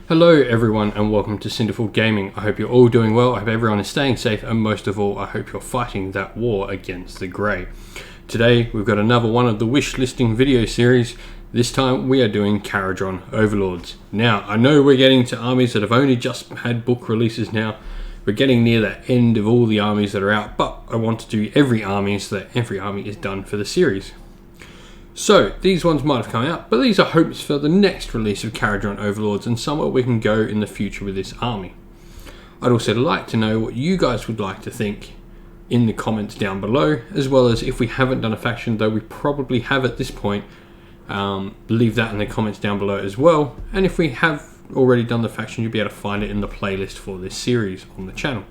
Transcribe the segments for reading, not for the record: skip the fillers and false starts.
Hello everyone and welcome to Cinderful Gaming. I hope you're all doing well, I hope everyone is staying safe, and most of all I hope you're fighting that war against the Grey. Today we've got another one of the wish listing video series. This time we are doing Kharadron Overlords. Now I know we're getting to armies that have only just had book releases now. We're getting near the end of all the armies that are out, but I want to do every army so that every army is done for the series. So, these ones might have come out, but these are hopes for the next release of Kharadron Overlords and somewhere we can go in the future with this army. I'd also like to know what you guys would like to think in the comments down below, as well as if we haven't done a faction, though we probably have at this point, leave that in the comments down below as well. And if we have already done the faction, you'll be able to find it in the playlist for this series on the channel.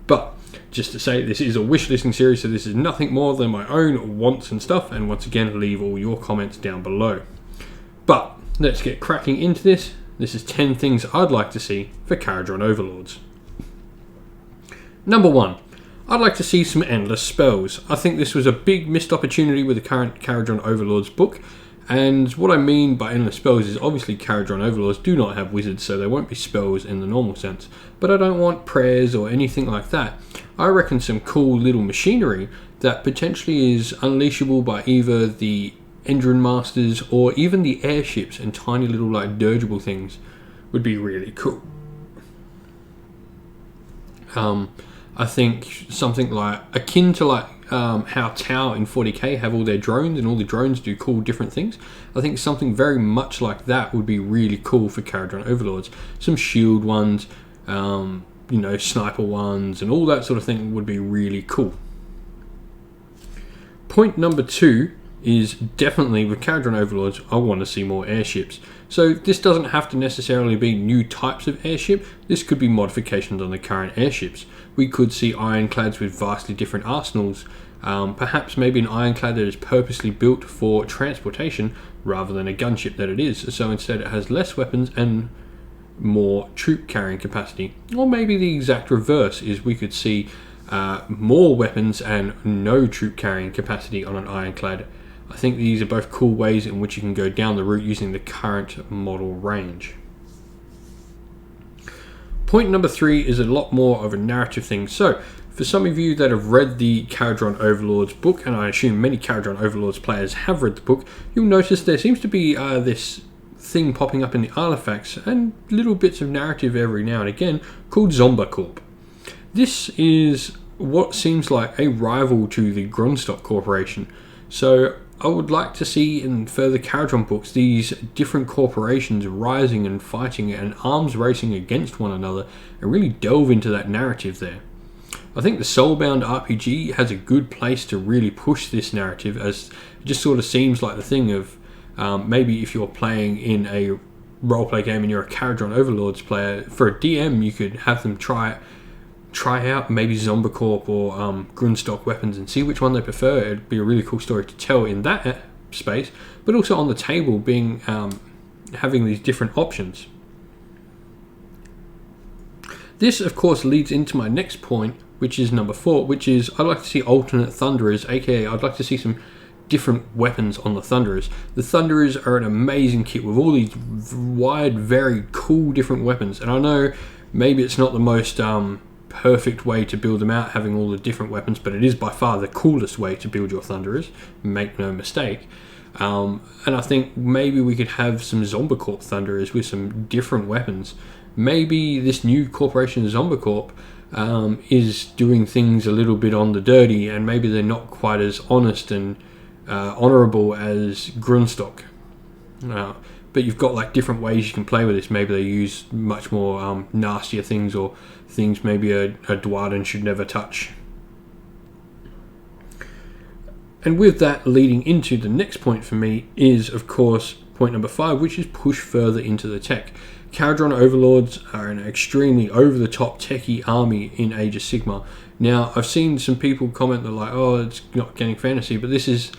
But just to say, this is a wish listing series, so this is nothing more than my own wants and stuff, and once again leave all your comments down below. But let's get cracking into this. This is 10 things I'd like to see for Kharadron Overlords. Number 1, I'd like to see some endless spells. I think this was a big missed opportunity with the current Kharadron Overlords book. And what I mean by endless spells is obviously Kharadron Overlords do not have wizards, so there won't be spells in the normal sense. But I don't want prayers or anything like that. I reckon some cool little machinery that potentially is unleashable by either the engine masters or even the airships, and tiny little like dirigible things would be really cool. I think something like akin to like how Tau in 40k have all their drones, and all the drones do cool different things. I think something very much like that would be really cool for Kharadron Overlords. Some shield ones, you know, sniper ones, and all that sort of thing would be really cool. Point number 2 is definitely with Kharadron Overlords, I want to see more airships. So this doesn't have to necessarily be new types of airship, this could be modifications on the current airships. We could see ironclads with vastly different arsenals, perhaps maybe an ironclad that is purposely built for transportation rather than a gunship that it is, so instead it has less weapons and more troop carrying capacity. Or maybe the exact reverse is we could see more weapons and no troop carrying capacity on an ironclad. I think these are both cool ways in which you can go down the route using the current model range. Point number 3 is a lot more of a narrative thing. So, for some of you that have read the Kharadron Overlords book, and I assume many Kharadron Overlords players have read the book, you'll notice there seems to be this thing popping up in the artifacts and little bits of narrative every now and again called Zombicorp. This is what seems like a rival to the Grundstock Corporation. So I would like to see in further Kharadron books these different corporations rising and fighting and arms racing against one another, and really delve into that narrative there. I think the Soulbound RPG has a good place to really push this narrative, as it just sort of seems like the thing of maybe if you're playing in a roleplay game and you're a Kharadron Overlords player, for a DM you could have them try out maybe Zombicorp or Grundstock weapons and see which one they prefer. It'd be a really cool story to tell in that space, but also on the table being having these different options. This of course leads into my next point, which is number 4, which is I'd like to see alternate Thunderers, aka I'd like to see some different weapons on the Thunderers. The Thunderers are an amazing kit with all these wide, very cool different weapons, and I know maybe it's not the most perfect way to build them out, having all the different weapons, but it is by far the coolest way to build your Thunderers, make no mistake. And I think maybe we could have some Zombicorp Thunderers with some different weapons. Maybe this new corporation Zombicorp is doing things a little bit on the dirty, and maybe they're not quite as honest and honourable as Grundstock. But you've got like different ways you can play with this. Maybe they use much more nastier things, or things maybe a Dwarden should never touch. And with that leading into the next point for me is of course point number 5, which is push further into the tech. Kharadron Overlords are an extremely over-the-top techie army in Age of Sigmar. Now I've seen some people comment that like, oh, it's not getting fantasy, but this is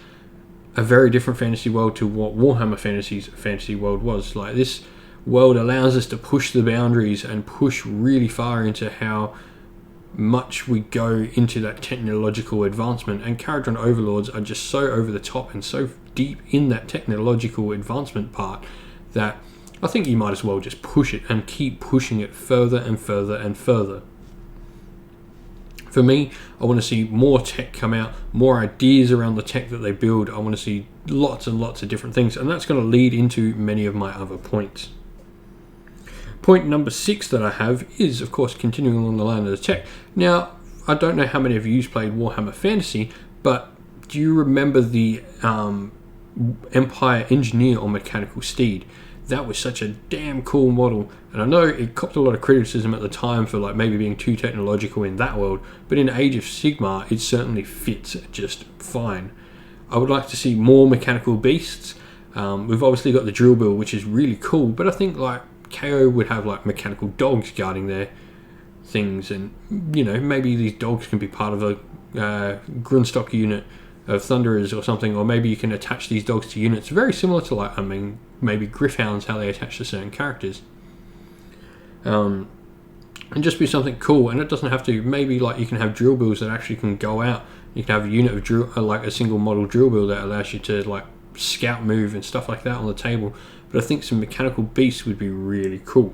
a very different fantasy world to what Warhammer fantasy world was. Like, this world allows us to push the boundaries and push really far into how much we go into that technological advancement, and Kharadron Overlords are just so over the top and so deep in that technological advancement part that I think you might as well just push it and keep pushing it further and further and further. For me, I want to see more tech come out, more ideas around the tech that they build. I want to see lots and lots of different things, and that's going to lead into many of my other points. Point number 6 that I have is, of course, continuing along the line of the tech. Now, I don't know how many of you played Warhammer Fantasy, but do you remember the Empire Engineer on Mechanical Steed? That was such a damn cool model, and I know it copped a lot of criticism at the time for like maybe being too technological in that world, but in Age of Sigmar it certainly fits just fine. I would like to see more mechanical beasts. We've obviously got the drill bill, which is really cool, but I think like KO would have like mechanical dogs guarding their things, and you know, maybe these dogs can be part of a Grunstock unit of Thunderers or something, or maybe you can attach these dogs to units very similar to like, I mean, maybe Gryph-hounds, how they attach to certain characters, and just be something cool. And it doesn't have to, maybe like you can have drill bills that actually can go out. You can have a unit of drill, like a single model drill bill that allows you to like scout move and stuff like that on the table. But I think some mechanical beasts would be really cool.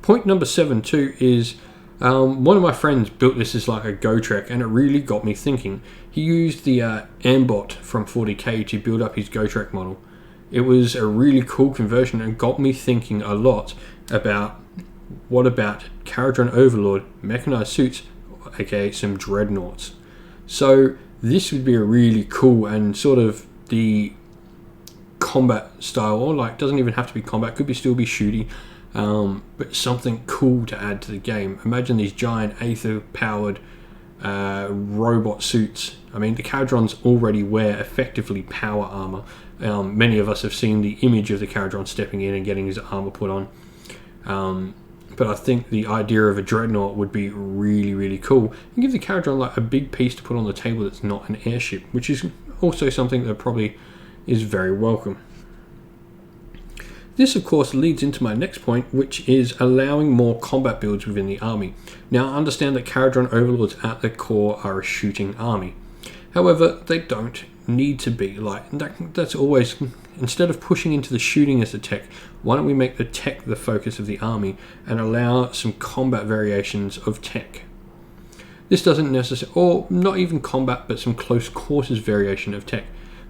Point number 7 too is one of my friends built this as like a Go Trek, and it really got me thinking. He used the Ambot from 40k to build up his Go Trek model. It was a really cool conversion and got me thinking a lot about what about Kharadron Overlord mechanized suits, aka some dreadnoughts. So this would be a really cool and sort of the combat style, or like doesn't even have to be combat, could be still be shooty. But something cool to add to the game. Imagine these giant Aether-powered robot suits. I mean, the Kharadrons already wear effectively power armor. Many of us have seen the image of the Kharadron stepping in and getting his armor put on. But I think the idea of a dreadnought would be really, really cool. And give the Kharadron like a big piece to put on the table that's not an airship, which is also something that probably is very welcome. This, of course, leads into my next point, which is allowing more combat builds within the army. Now, I understand that Kharadron Overlords at their core are a shooting army. However, they don't need to be. Like that's always, instead of pushing into the shooting as the tech, why don't we make the tech the focus of the army and allow some combat variations of tech? This doesn't necessarily, or not even combat, but some close quarters variation of tech.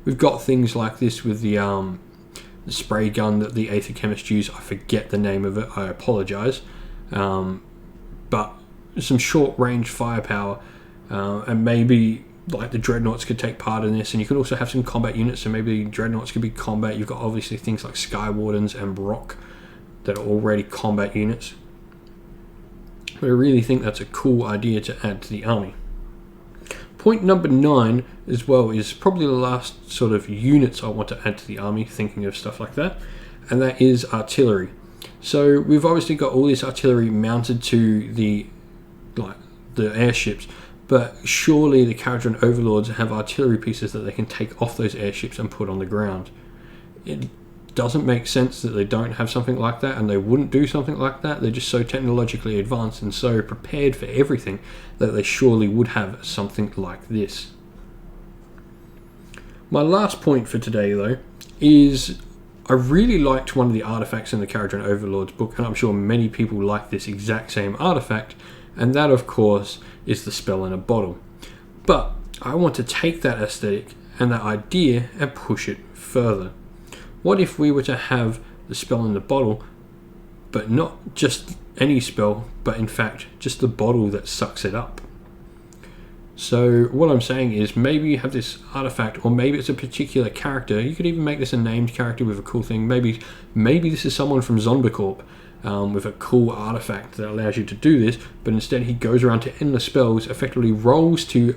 We've got things like this with the spray gun that the Aether Chemists use. I forget the name of it, I apologise. But some short range firepower, and maybe like the dreadnoughts could take part in this, and you could also have some combat units, so maybe dreadnoughts could be combat. You've got obviously things like Sky Wardens and Brock that are already combat units. But I really think that's a cool idea to add to the army. Point number 9 as well is probably the last sort of units I want to add to the army, thinking of stuff like that, and that is artillery. So we've obviously got all this artillery mounted to the airships, but surely the Kharadron Overlords have artillery pieces that they can take off those airships and put on the ground. It doesn't make sense that they don't have something like that, and they wouldn't do something like that. They're just so technologically advanced and so prepared for everything that they surely would have something like this. My last point for today, though, is I really liked one of the artifacts in the Kharadron Overlords book, and I'm sure many people like this exact same artifact, and that, of course, is the spell in a bottle. But I want to take that aesthetic and that idea and push it further. What if we were to have the spell in the bottle, but not just any spell, but in fact just the bottle that sucks it up? So what I'm saying is, maybe you have this artifact, or maybe it's a particular character. You could even make this a named character with a cool thing. Maybe this is someone from Zombicorp with a cool artifact that allows you to do this, but instead he goes around to endless spells, effectively rolls to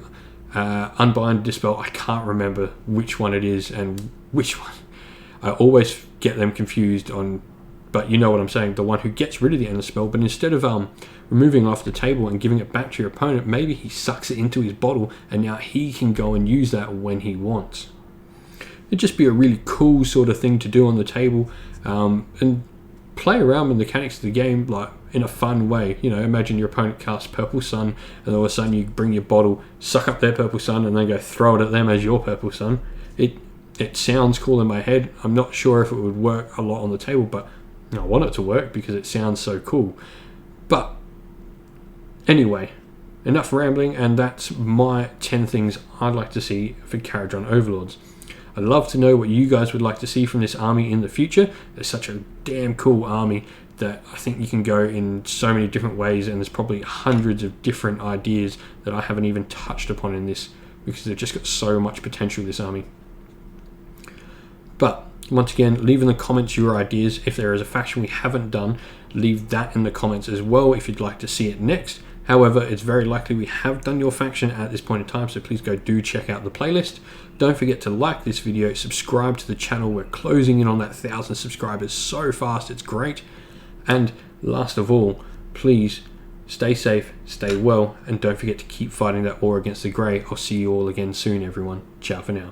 unbind, dispel. I can't remember which one it is and which one. I always get them confused on, but you know what I'm saying, the one who gets rid of the endless spell, but instead of removing it off the table and giving it back to your opponent, maybe he sucks it into his bottle and now he can go and use that when he wants. It'd just be a really cool sort of thing to do on the table, and play around with the mechanics of the game like in a fun way. You know, imagine your opponent casts Purple Sun and all of a sudden you bring your bottle, suck up their Purple Sun and then go throw it at them as your Purple Sun. It sounds cool in my head. I'm not sure if it would work a lot on the table, but I want it to work because it sounds so cool. But anyway, enough rambling, and that's my 10 things I'd like to see for Kharadron Overlords. I'd love to know what you guys would like to see from this army in the future. It's such a damn cool army that I think you can go in so many different ways, and there's probably hundreds of different ideas that I haven't even touched upon in this, because they've just got so much potential, this army. But once again, leave in the comments your ideas. If there is a faction we haven't done, leave that in the comments as well if you'd like to see it next. However, it's very likely we have done your faction at this point in time, so please do check out the playlist. Don't forget to like this video, subscribe to the channel. We're closing in on that 1,000 subscribers so fast, it's great. And last of all, please stay safe, stay well, and don't forget to keep fighting that war against the Grey. I'll see you all again soon, everyone. Ciao for now.